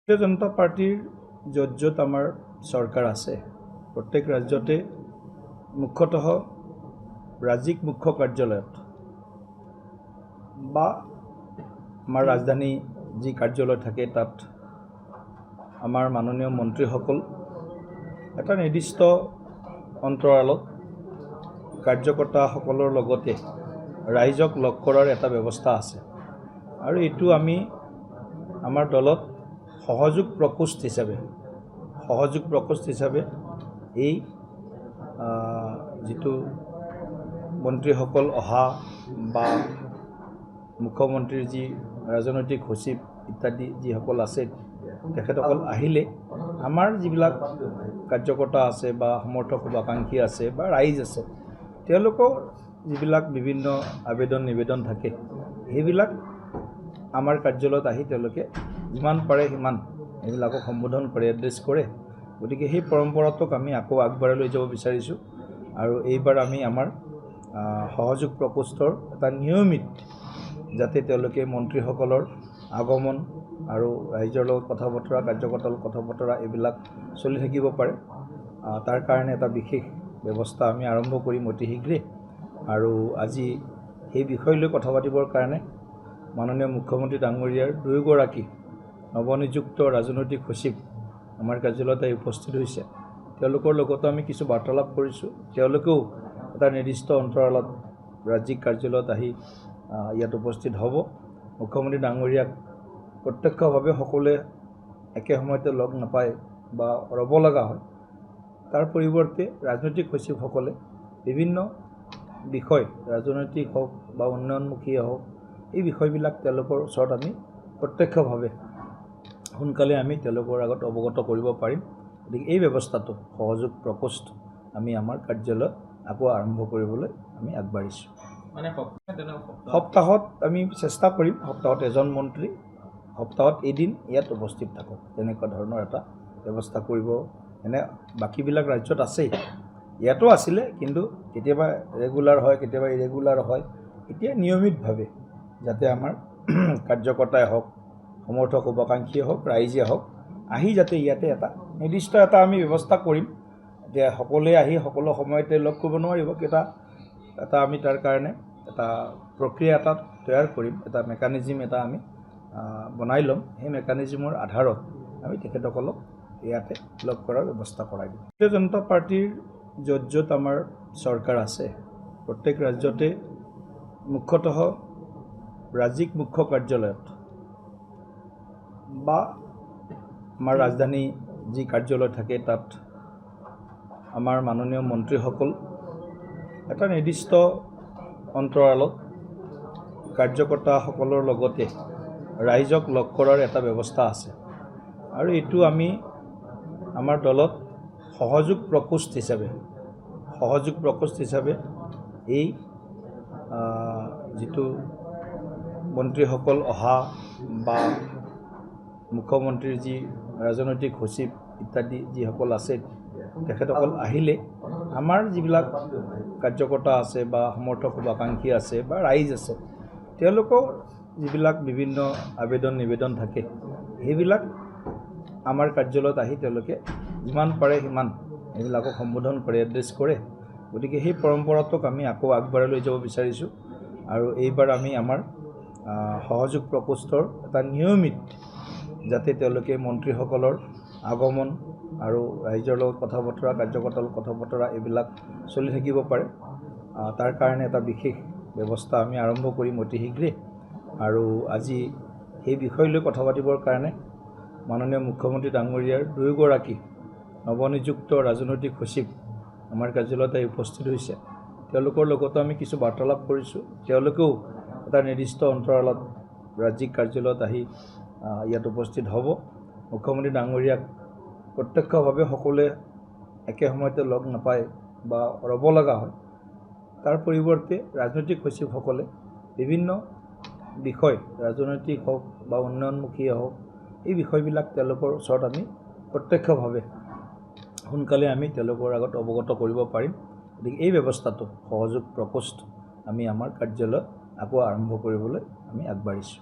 ভাৰতীয় জনতা পাৰ্টিৰ য'ত য'ত আমাৰ চৰকাৰ আছে প্ৰত্যেক ৰাজ্যতে মুখ্যতঃ ৰাজ্যিক মুখ্য কাৰ্যালয়ত বা আমাৰ ৰাজধানী যি কাৰ্যালয় থাকে তাত আমাৰ মাননীয় মন্ত্ৰীসকল এটা নিৰ্দিষ্ট অন্তৰালত কাৰ্যকৰ্তাসকলৰ লগতে ৰাইজক লগ কৰাৰ এটা ব্যৱস্থা আছে আৰু এইটো আমি আমাৰ দলত সহযোগ প্ৰকোষ্ঠ হিচাপে এই যিটো মন্ত্ৰীসকল অহা বা মুখ্যমন্ত্ৰীৰ যি ৰাজনৈতিক সচিব ইত্যাদি যিসকল আছে তেখেতসকল আহিলে আমাৰ যিবিলাক কাৰ্যকৰ্তা আছে বা সমৰ্থক শুভাকাংক্ষী আছে বা ৰাইজ আছে তেওঁলোকৰ যিবিলাক বিভিন্ন আবেদন নিবেদন থাকে সেইবিলাক আমাৰ কাৰ্যালয়ত আহি তেওঁলোকে যিমান পাৰে সিমান এইবিলাকক সম্বোধন কৰে এড্ৰেছ কৰে গতিকে সেই পৰম্পৰাটোক আমি আকৌ আগবঢ়াই লৈ যাব বিচাৰিছোঁ আৰু এইবাৰ আমি আমাৰ সহযোগ প্ৰকোষ্ঠৰ এটা নিয়মিত যাতে তেওঁলোকে মন্ত্ৰীসকলৰ আগমন আৰু ৰাইজৰ লগত কথা বতৰা কাৰ্যকৰ্তাৰ লগত কথা বতৰা এইবিলাক চলি থাকিব পাৰে তাৰ কাৰণে এটা বিশেষ ব্যৱস্থা আমি আৰম্ভ কৰিম অতি শীঘ্ৰে আৰু আজি সেই বিষয় লৈ কথা পাতিবৰ কাৰণে মাননীয় মুখ্যমন্ত্ৰী ডাঙৰীয়াৰ দুয়োগৰাকী নৱনিযুক্ত ৰাজনৈতিক সচিব আমাৰ কাৰ্যালয়ত উপস্থিত হৈছে তেওঁলোকৰ লগতো আমি কিছু বাৰ্তালাপ কৰিছোঁ তেওঁলোকেও এটা নিৰ্দিষ্ট অন্তৰালত ৰাজ্যিক কাৰ্যালয়ত আহি ইয়াত উপস্থিত হ'ব মুখ্যমন্ত্ৰী ডাঙৰীয়াক প্ৰত্যক্ষভাৱে সকলোৱে একে সময়তে লগ নাপায় বা ৰ'ব লগা হয় তাৰ পৰিৱৰ্তে ৰাজনৈতিক সচিবসকলে বিভিন্ন বিষয় ৰাজনৈতিক হওক বা উন্নয়নমুখীয়ে হওক এই বিষয়বিলাক তেওঁলোকৰ ওচৰত আমি প্ৰত্যক্ষভাৱে সোনকালে আমি তেওঁলোকৰ আগত অৱগত কৰিব পাৰিম গতিকে এই ব্যৱস্থাটো সহযোগ প্ৰকোষ্ঠ আমি আমাৰ কাৰ্যালয়ত আকৌ আৰম্ভ কৰিবলৈ আমি আগবাঢ়িছোঁ সপ্তাহত আমি চেষ্টা কৰিম সপ্তাহত এজন মন্ত্ৰী সপ্তাহত এদিন ইয়াত উপস্থিত থাকক তেনেকুৱা ধৰণৰ এটা ব্যৱস্থা কৰিব এনে বাকীবিলাক ৰাজ্যত আছেই ইয়াতো আছিলে কিন্তু কেতিয়াবা ৰেগুলাৰ হয় কেতিয়াবা ইৰেগুলাৰ হয় এতিয়া নিয়মিতভাৱে যাতে আমাৰ কাৰ্যকৰ্তাই হওক সমৰ্থক শুভাকাংক্ষীয়ে হওক ৰাইজে হওক আহি যাতে ইয়াতে এটা নিৰ্দিষ্ট এটা আমি ব্যৱস্থা কৰিম এতিয়া সকলোৱে আহি সকলো সময়তে লগ কৰিব নোৱাৰিব এটা আমি তাৰ কাৰণে এটা প্ৰক্ৰিয়া এটা তৈয়াৰ কৰিম এটা মেকানিজিম এটা আমি বনাই ল'ম সেই মেকানিজিমৰ আধাৰত আমি তেখেতসকলক ইয়াতে লগ কৰাৰ ব্যৱস্থা কৰাই দিম ভাৰতীয় জনতা পাৰ্টিৰ য'ত য'ত আমাৰ চৰকাৰ আছে প্ৰত্যেক ৰাজ্যতে মুখ্যতঃ ৰাজ্যিক মুখ্য কাৰ্যালয়ত বা আমাৰ ৰাজধানী যি কাৰ্যালয় থাকে তাত আমাৰ মাননীয় মন্ত্ৰীসকল এটা নিৰ্দিষ্ট অন্তৰালত কাৰ্যকৰ্তাসকলৰ লগতে ৰাইজক লগ কৰাৰ এটা ব্যৱস্থা আছে আৰু এইটো আমি আমাৰ দলত সহযোগ প্ৰকোষ্ঠ হিচাপে এই যিটো মন্ত্ৰীসকল অহা বা মুখ্যমন্ত্ৰীৰ যি ৰাজনৈতিক সচিব ইত্যাদি যিসকল আছে তেখেতসকল আহিলে আমাৰ যিবিলাক কাৰ্যকৰ্তা আছে বা সমৰ্থক শুভাকাংক্ষী আছে বা ৰাইজ আছে তেওঁলোকৰ যিবিলাক বিভিন্ন আবেদন নিবেদন থাকে সেইবিলাক আমাৰ কাৰ্যালয়ত আহি তেওঁলোকে যিমান পাৰে সিমান এইবিলাকক সম্বোধন কৰে এড্ৰেছ কৰে গতিকে সেই পৰম্পৰাটোক আমি আকৌ আগবঢ়াই লৈ যাব বিচাৰিছোঁ আৰু এইবাৰ আমি আমাৰ সহযোগ প্ৰকোষ্ঠৰ এটা নিয়মিত যাতে তেওঁলোকে মন্ত্ৰীসকলৰ আগমন আৰু ৰাইজৰ লগত কথা বতৰা কাৰ্যকৰ্তাৰ লগত কথা বতৰা এইবিলাক চলি থাকিব পাৰে তাৰ কাৰণে এটা বিশেষ ব্যৱস্থা আমি আৰম্ভ কৰিম অতি শীঘ্ৰে আৰু আজি সেই বিষয় লৈ কথা পাতিবৰ কাৰণে মাননীয় মুখ্যমন্ত্ৰী ডাঙৰীয়াৰ দুয়োগৰাকী নৱনিযুক্ত ৰাজনৈতিক সচিব আমাৰ কাৰ্যালয়ত উপস্থিত হৈছে তেওঁলোকৰ লগতো আমি কিছু বাৰ্তালাপ কৰিছোঁ তেওঁলোকেও এটা নিৰ্দিষ্ট অন্তৰালত ৰাজ্যিক কাৰ্যালয়ত আহি ইয়াত উপস্থিত হ'ব মুখ্যমন্ত্ৰী ডাঙৰীয়াক প্ৰত্যক্ষভাৱে সকলোৱে একে সময়তে লগ নাপায় বা ৰ'ব লগা হয় তাৰ পৰিৱৰ্তে ৰাজনৈতিক সচিবসকলে বিভিন্ন বিষয় ৰাজনৈতিক হওক বা উন্নয়নমুখীয়ে হওক এই বিষয়বিলাক তেওঁলোকৰ ওচৰত আমি প্ৰত্যক্ষভাৱে সোনকালে আমি তেওঁলোকৰ আগত অৱগত কৰিব পাৰিম গতিকে এই ব্যৱস্থাটো সহযোগ প্ৰকোষ্ঠ আমি আমাৰ কাৰ্যালয়ত আকৌ আৰম্ভ কৰিবলৈ আমি আগবাঢ়িছোঁ